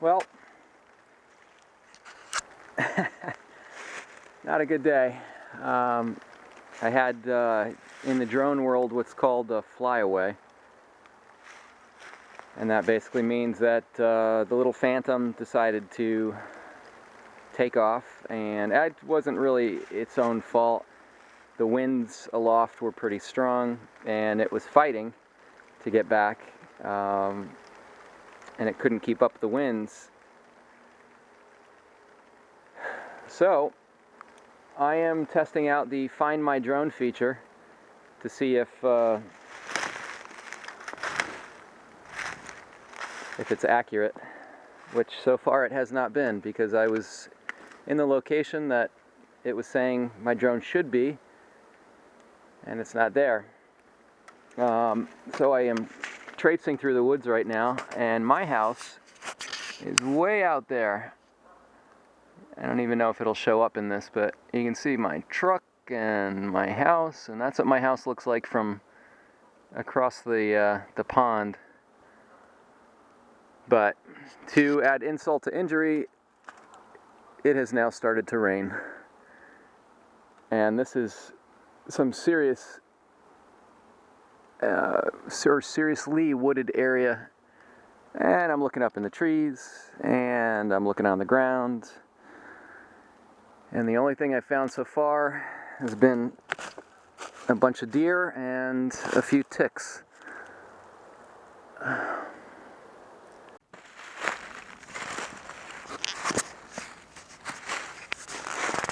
Well, not a good day. I had in the drone world what's called a flyaway, and that basically means that the little Phantom decided to take off, and it wasn't really its own fault. The winds aloft were pretty strong, and it was fighting to get back, and it couldn't keep up the winds. So I am testing out the Find My Drone feature to see if it's accurate, which so far it has not been, because I was in the location that it was saying my drone should be, and it's not there. So I am traipsing through the woods right now, and my house is way out there. I don't even know if it'll show up in this, but you can see my truck and my house, and that's what my house looks like from across the pond. But to add insult to injury, it has now started to rain. And this is some seriously wooded area. And I'm looking up in the trees, and I'm looking on the ground. And the only thing I've found so far has been a bunch of deer and a few ticks.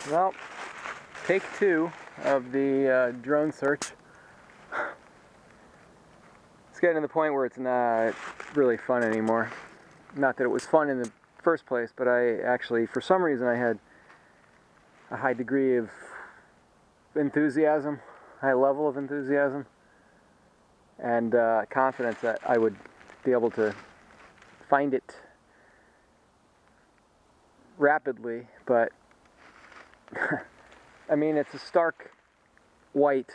Well, take 2 of the drone search. It's getting to the point where it's not really fun anymore. Not that it was fun in the first place, but I actually, for some reason, I had a high degree of enthusiasm, high level of enthusiasm, and confidence that I would be able to find it rapidly. But I mean, it's a stark white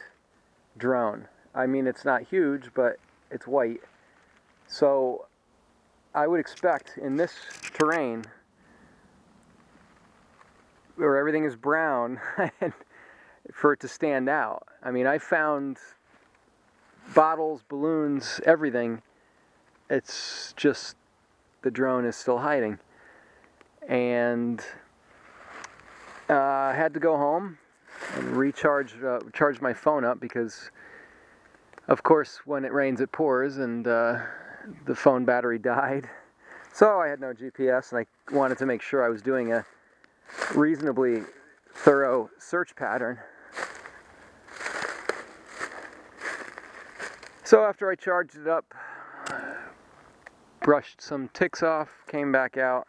drone. I mean, it's not huge, but it's white. So I would expect in this terrain, where everything is brown, for it to stand out. I mean, I found bottles, balloons, everything. It's just the drone is still hiding. And I had to go home and charge my phone up, because of course when it rains it pours, and the phone battery died. So I had no GPS, and I wanted to make sure I was doing a reasonably thorough search pattern. So after I charged it up, brushed some ticks off, came back out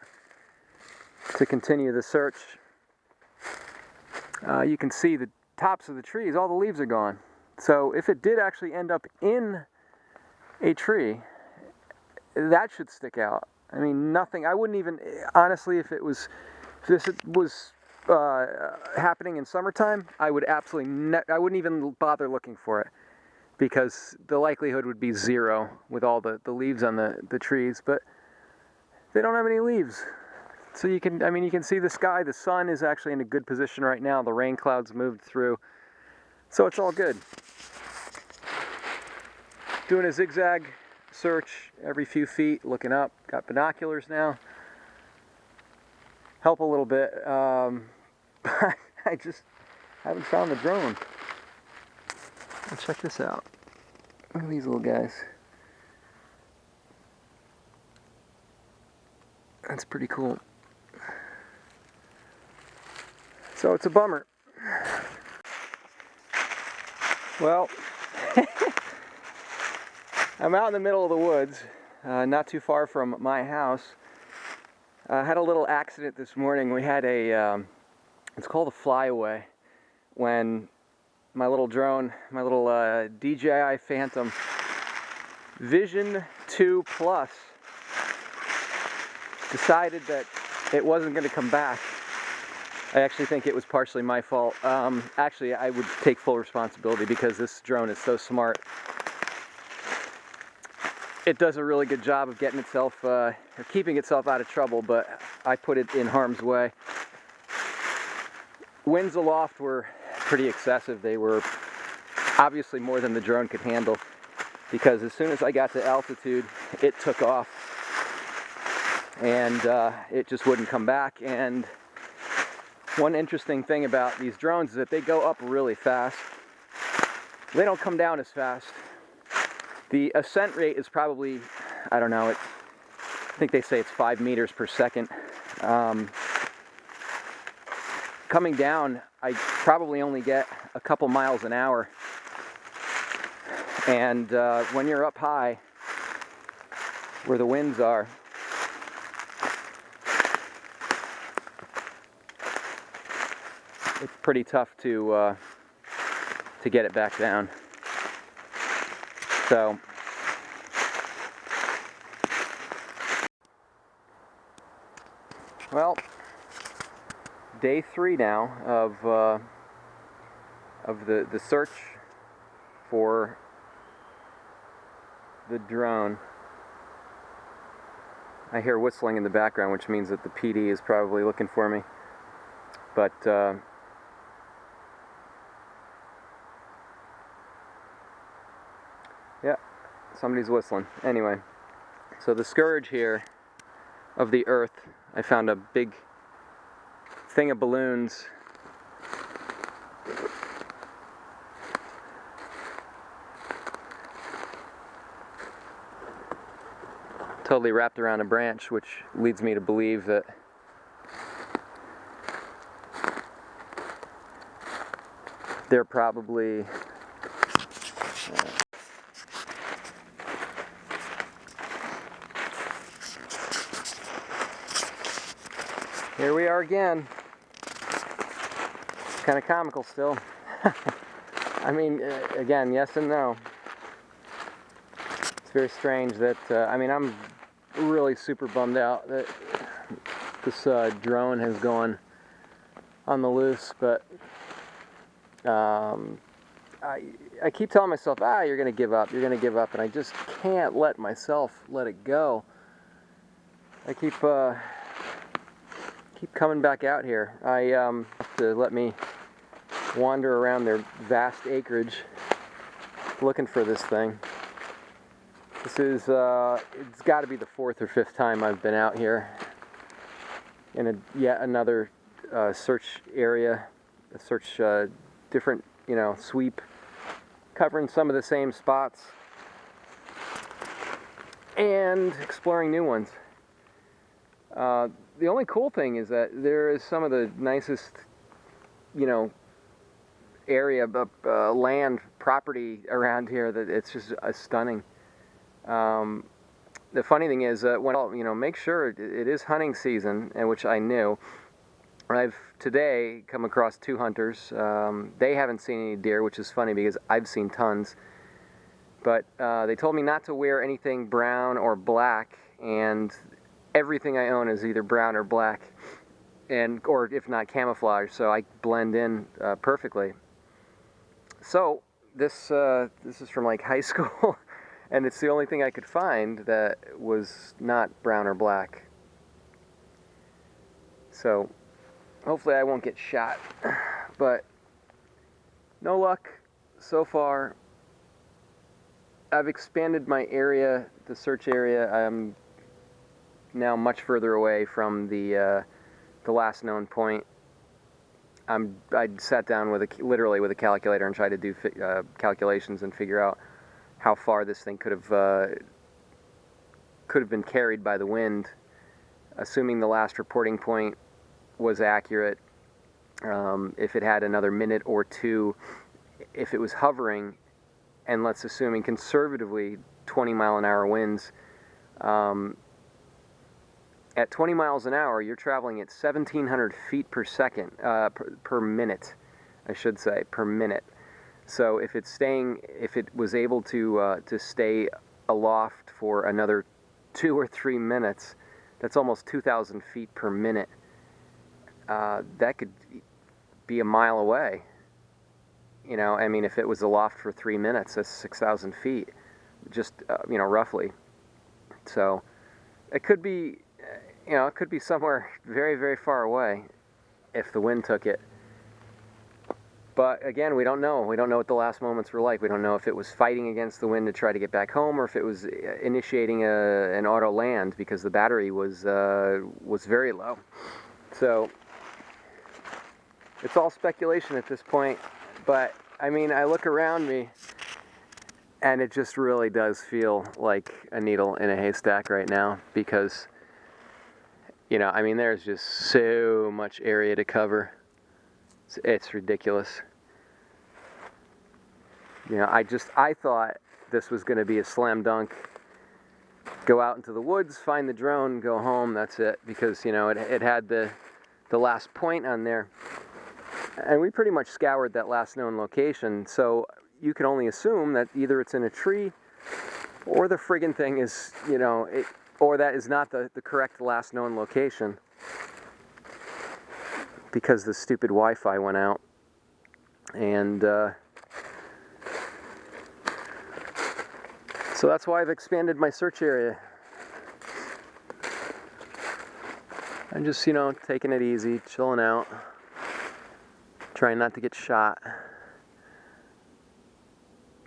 to continue the search, you can see the tops of the trees, all the leaves are gone. So if it did actually end up in a tree, that should stick out. I mean, nothing, I wouldn't even, honestly, if this was happening in summertime, I would absolutely I wouldn't even bother looking for it, because the likelihood would be 0 with all the leaves on the trees. But they don't have any leaves, so you can see the sky. The sun is actually in a good position right now. The rain clouds moved through, so it's all good. Doing a zigzag search every few feet, looking up. Got binoculars now. Help a little bit, but I just haven't found the drone. Let's check this out. Look at these little guys. That's pretty cool. So it's a bummer. Well, I'm out in the middle of the woods, not too far from my house. I had a little accident this morning. We had it's called a FLYAWAY, when my little drone, my little DJI Phantom VISION2 Plus decided that it wasn't going to come back. I actually think it was partially my fault. Actually, I would take full responsibility, because this drone is so smart. it does a really good job of getting itself, or keeping itself out of trouble, but I put it in harm's way. Winds aloft were pretty excessive. They were obviously more than the drone could handle, because as soon as I got to altitude, it took off, and it just wouldn't come back. And one interesting thing about these drones is that they go up really fast. They don't come down as fast. The ascent rate is probably, I don't know, I think they say it's 5 meters per second. Coming down, I probably only get a couple miles an hour. And when you're up high, where the winds are, it's pretty tough to get it back down. So, well, day 3 now of the search for the drone. I hear whistling in the background, which means that the PD is probably looking for me. But yeah, somebody's whistling. Anyway, so the scourge here of the Earth, I found a big thing of balloons. Totally wrapped around a branch, which leads me to believe that they're probably here we are again. Kind of comical still. I mean, again, yes and no. It's very strange that, I mean, I'm really super bummed out that this drone has gone on the loose, but I keep telling myself, you're going to give up, and I just can't let myself let it go. I keep coming back out here. I have to let me wander around their vast acreage looking for this thing. This is, it's got to be the 4th or 5th time I've been out here in yet another search area, a search, different, sweep, covering some of the same spots and exploring new ones. The only cool thing is that there is some of the nicest, area, land, property around here that it's just stunning. The funny thing is, make sure it is hunting season, and which I knew. I've today come across 2 hunters. They haven't seen any deer, which is funny because I've seen tons. But they told me not to wear anything brown or black, and everything I own is either brown or black, or if not camouflage, so I blend in perfectly. So this is from like high school, and it's the only thing I could find that was not brown or black. So hopefully I won't get shot, but no luck so far. I've expanded my area, the search area. I'm now much further away from the last known point. I sat down literally with a calculator and tried to do calculations and figure out how far this thing could have been carried by the wind, assuming the last reporting point was accurate. If it had another minute or 2, if it was hovering, and let's assuming conservatively 20-mile-an-hour winds. At 20 miles an hour, you're traveling at 1,700 feet per second, per minute, I should say, per minute. So if it was able to stay aloft for another 2 or 3 minutes, that's almost 2,000 feet per minute. That could be a mile away. I mean, if it was aloft for 3 minutes, that's 6,000 feet, just roughly. So it could be, it could be somewhere very, very far away if the wind took it. But again, we don't know. We don't know what the last moments were like. We don't know if it was fighting against the wind to try to get back home, or if it was initiating an auto land because the battery was very low. So it's all speculation at this point. But I mean, I look around me, and it just really does feel like a needle in a haystack right now because, I mean, there's just so much area to cover. It's ridiculous. I thought this was going to be a slam dunk. Go out into the woods, find the drone, go home, that's it. Because, it had the last point on there. And we pretty much scoured that last known location. So you can only assume that either it's in a tree or the friggin' thing is, or that is not the correct last known location. Because the stupid Wi-Fi went out, and so that's why I've expanded my search area. I'm just, taking it easy, chilling out, trying not to get shot.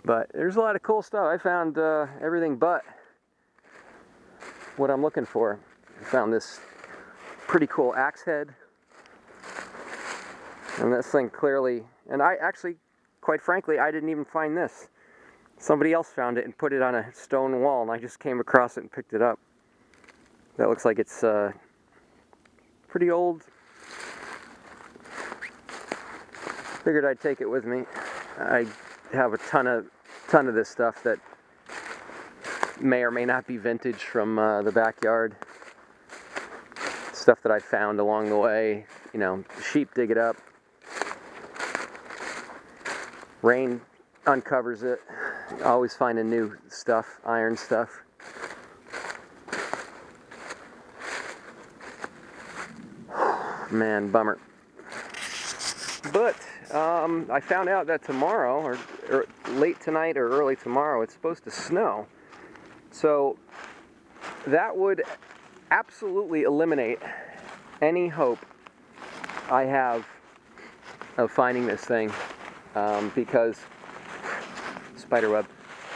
But there's a lot of cool stuff. I found everything but what I'm looking for. I found this pretty cool axe head. And this thing clearly, and I actually, quite frankly, I didn't even find this. Somebody else found it and put it on a stone wall, and I just came across it and picked it up. That looks like it's pretty old. Figured I'd take it with me. I have a ton of this stuff that may or may not be vintage from the backyard. Stuff that I found along the way. Sheep dig it up. Rain uncovers it. Always finding new stuff, iron stuff. Man, bummer. But I found out that tomorrow, or late tonight or early tomorrow, it's supposed to snow. So that would absolutely eliminate any hope I have of finding this thing. Because spiderweb,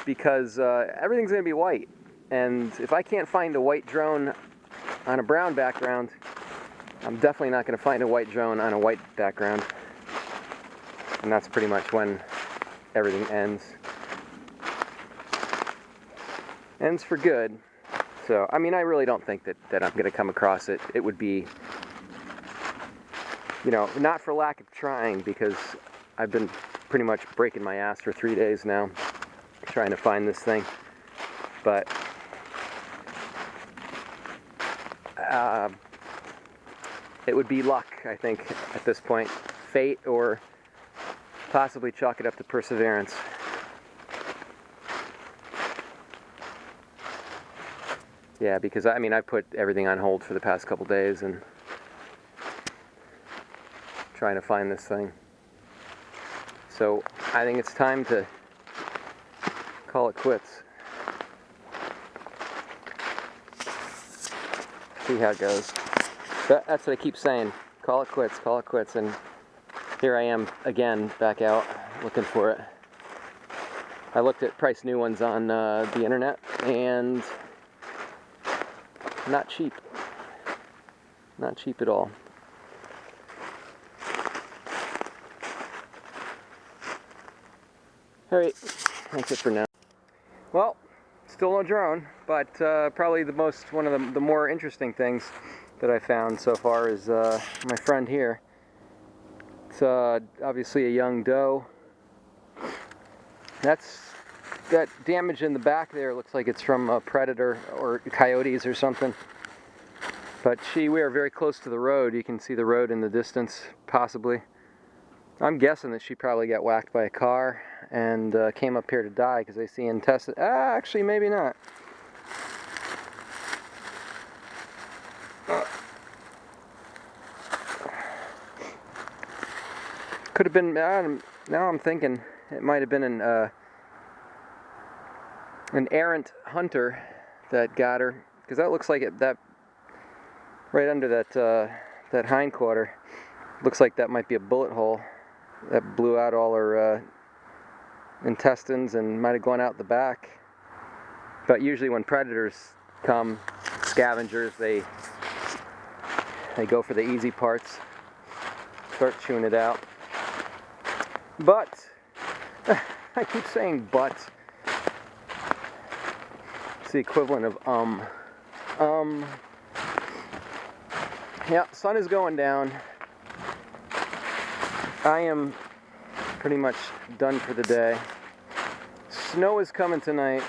because everything's going to be white, and if I can't find a white drone on a brown background, I'm definitely not going to find a white drone on a white background, and that's pretty much when everything ends for good. So I mean, I really don't think that I'm going to come across it. It would be, not for lack of trying, because I've been pretty much breaking my ass for 3 days now trying to find this thing. But it would be luck, I think, at this point. Fate, or possibly chalk it up to perseverance. Yeah, because I mean, I put everything on hold for the past couple days and trying to find this thing. So I think it's time to call it quits. See how it goes. That's what I keep saying. Call it quits, call it quits. And here I am again, back out, looking for it. I looked at priced new ones on the internet, and not cheap. Not cheap at all. Alright, that's it for now. Well, still no drone, but probably one of the more interesting things that I found so far is my friend here. It's obviously a young doe. That damage in the back there looks like it's from a predator or coyotes or something. But we are very close to the road. You can see the road in the distance, possibly. I'm guessing that she probably got whacked by a car and came up here to die because they see and tested. Actually, maybe not. Could have been. Now I'm thinking it might have been an errant hunter that got her, because that looks like it, that right under that hind quarter looks like that might be a bullet hole that blew out all her intestines and might have gone out the back. But usually when predators come, scavengers, they go for the easy parts, start chewing it out. But I keep saying but. It's the equivalent of yeah, sun is going down. I am pretty much done for the day. Snow is coming tonight.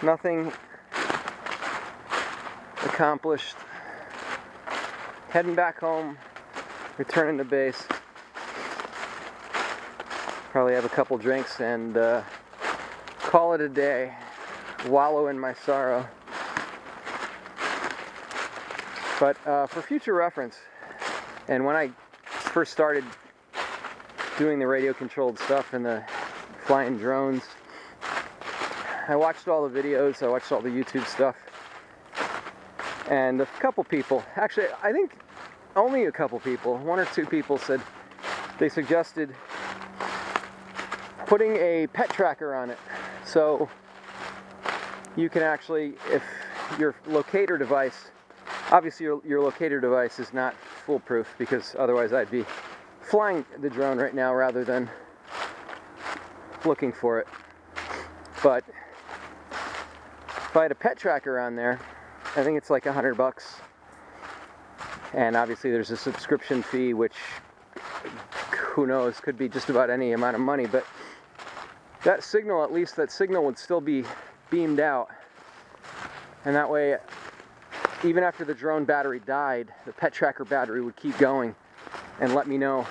Nothing accomplished. Heading back home, returning to base. Probably have a couple drinks and call it a day. Wallow in my sorrow. But for future reference, and when I first started doing the radio controlled stuff and the flying drones, I watched all the videos, I watched all the YouTube stuff, and a couple people, actually I think only a couple people, one or two people said they suggested putting a pet tracker on it, so you can actually, if your locator device, obviously your locator device is not foolproof, because otherwise I'd be flying the drone right now rather than looking for it. But if I had a pet tracker on there, I think it's like $100, and obviously there's a subscription fee, which who knows, could be just about any amount of money, but that signal, at least that signal would still be beamed out, and that way even after the drone battery died, the pet tracker battery would keep going and let me know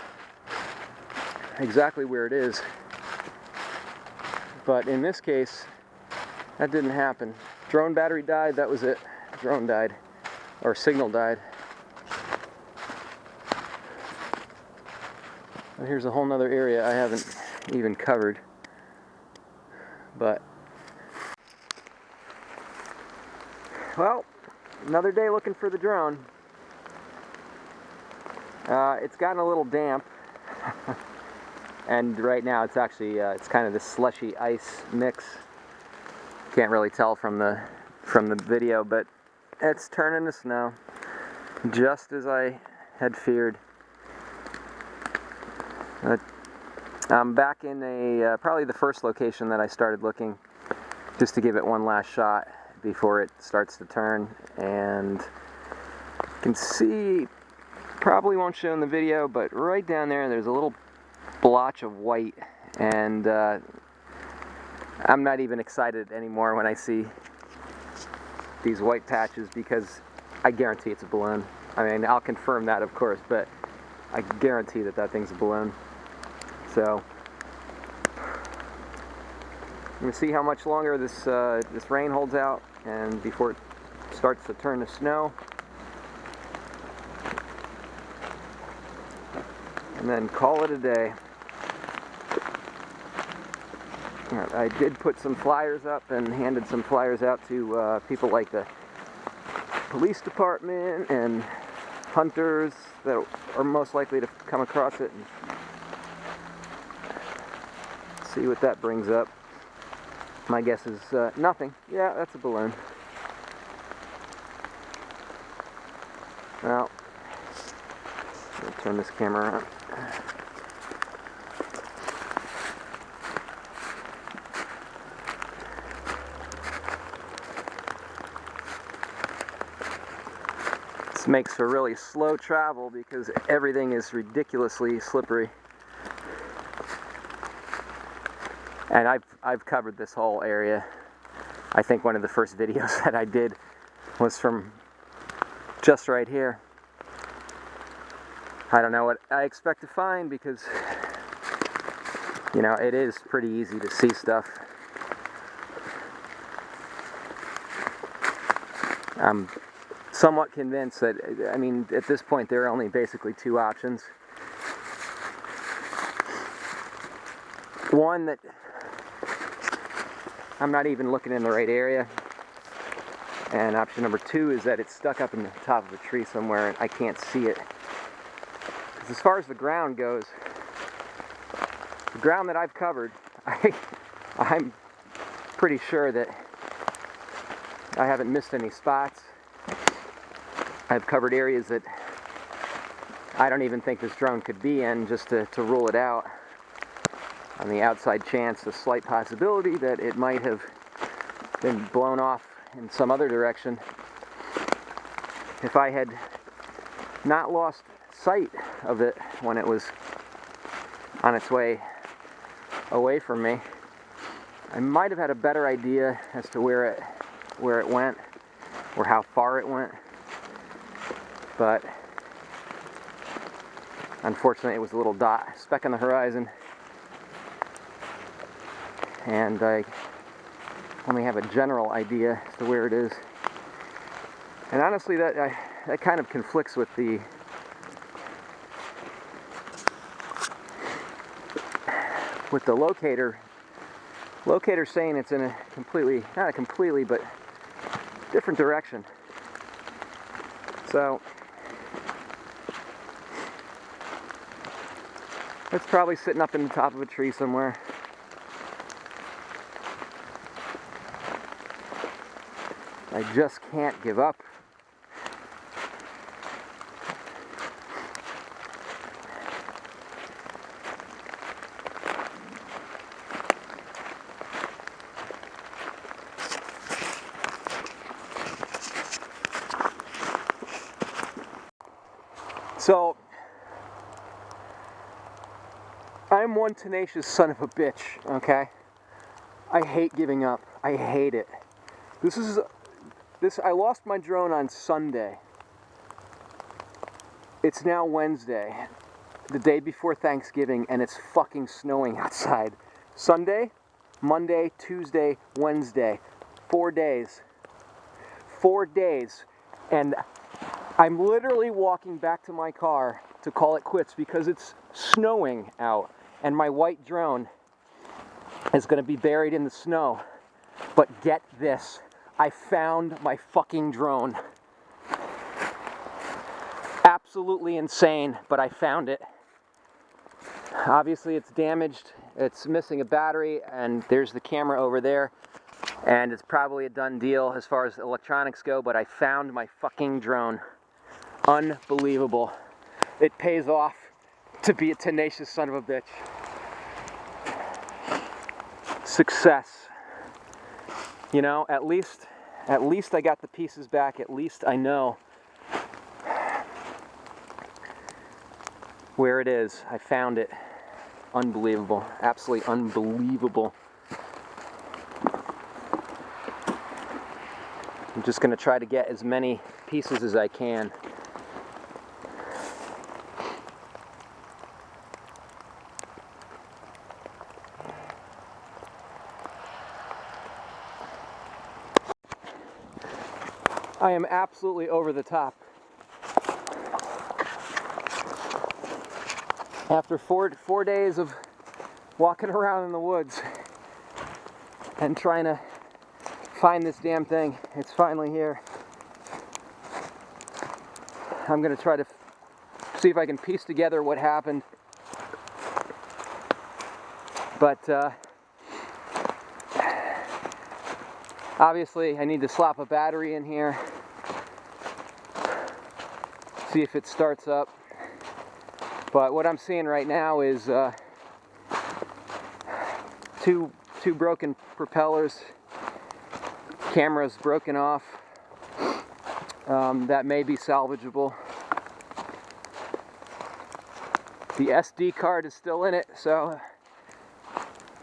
exactly where it is. But in this case, that didn't happen. Drone battery died, that was it. Drone died, or signal died. And here's a whole nother area I haven't even covered. But, well, another day looking for the drone. It's gotten a little damp, and right now it's actually it's kind of this slushy ice mix. Can't really tell from the video, but it's turning to snow, just as I had feared. I'm back in probably the first location that I started looking, just to give it one last shot before it starts to turn. And you can see, probably won't show in the video, but right down there's a little blotch of white, and I'm not even excited anymore when I see these white patches, because I guarantee it's a balloon. I mean, I'll confirm that, of course, but I guarantee that that thing's a balloon. So I'm going to see how much longer this rain holds out, and before it starts to turn to snow, and then call it a day. I did put some flyers up and handed some flyers out to people like the police department and hunters that are most likely to come across it, and see what that brings up. My guess is nothing. Yeah, that's a balloon. Well, I'll turn this camera on. This makes for really slow travel because everything is ridiculously slippery. And I've covered this whole area. I think one of the first videos that I did was from just right here. I don't know what I expect to find, because, you know, it is pretty easy to see stuff. I'm somewhat convinced that, I mean, at this point there are only basically two options. One, that I'm not even looking in the right area. And option number 2 is that it's stuck up in the top of a tree somewhere and I can't see it. Because as far as the ground goes, the ground that I've covered, I'm pretty sure that I haven't missed any spots. I've covered areas that I don't even think this drone could be in, just to rule it out. On the outside chance, a slight possibility that it might have been blown off in some other direction. If I had not lost sight of it when it was on its way away from me, I might have had a better idea as to where it went or how far it went. But unfortunately, it was a little dot, speck on the horizon, and I only have a general idea as to where it is. And honestly, that kind of conflicts with the locator. Locator saying it's in a completely, not a completely, but different direction. So it's probably sitting up in the top of a tree somewhere. I just can't give up. So, I'm one tenacious son of a bitch, okay? I hate giving up. I hate it. I lost my drone on Sunday. It's now Wednesday, the day before Thanksgiving, and it's fucking snowing outside. Sunday, Monday, Tuesday, Wednesday. 4 days. 4 days. And I'm literally walking back to my car to call it quits because it's snowing out and my white drone is going to be buried in the snow. But get this, I found my fucking drone. Absolutely insane, but I found it. Obviously it's damaged, it's missing a battery, and there's the camera over there. And it's probably a done deal as far as electronics go, but I found my fucking drone. Unbelievable. It pays off to be a tenacious son of a bitch. Success. You know, at least I got the pieces back. At least I know where it is. I found it. Unbelievable. Absolutely unbelievable. I'm just going to try to get as many pieces as I can. I am absolutely over the top. After four days of walking around in the woods and trying to find this damn thing, it's finally here. I'm gonna try to see if I can piece together what happened. But obviously I need to slap a battery in here, see if it starts up. But what I'm seeing right now is two broken propellers, cameras broken off. That may be salvageable. The SD card is still in it, so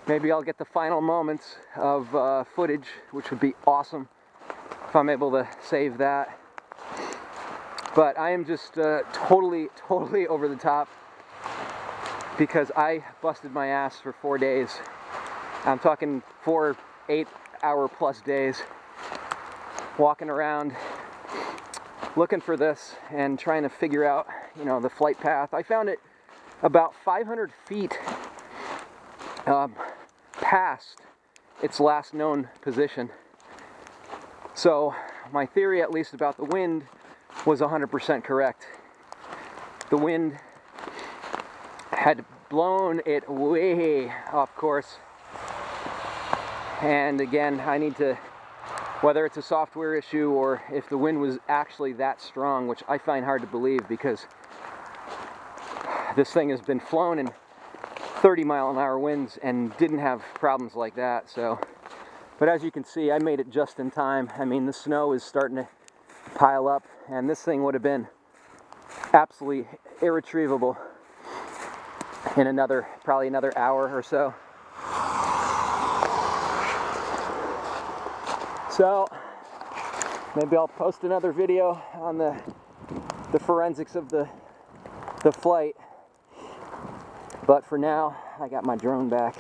maybe I'll get the final moments of footage, which would be awesome if I'm able to save that. But I am just totally over the top because I busted my ass for 4 days. I'm talking 4 8-hour plus days walking around looking for this and trying to figure out, you know, the flight path. I found it about 500 feet past its last known position. So my theory, at least about the wind, was 100% correct. The wind had blown it way off course. And again, I need to, whether it's a software issue or if the wind was actually that strong, which I find hard to believe because this thing has been flown in 30-mile-an-hour winds and didn't have problems like that. So, but as you can see, I made it just in time. I mean, the snow is starting to pile up, and this thing would have been absolutely irretrievable in probably another hour or so. So maybe I'll post another video on the forensics of the flight. But for now, I got my drone back.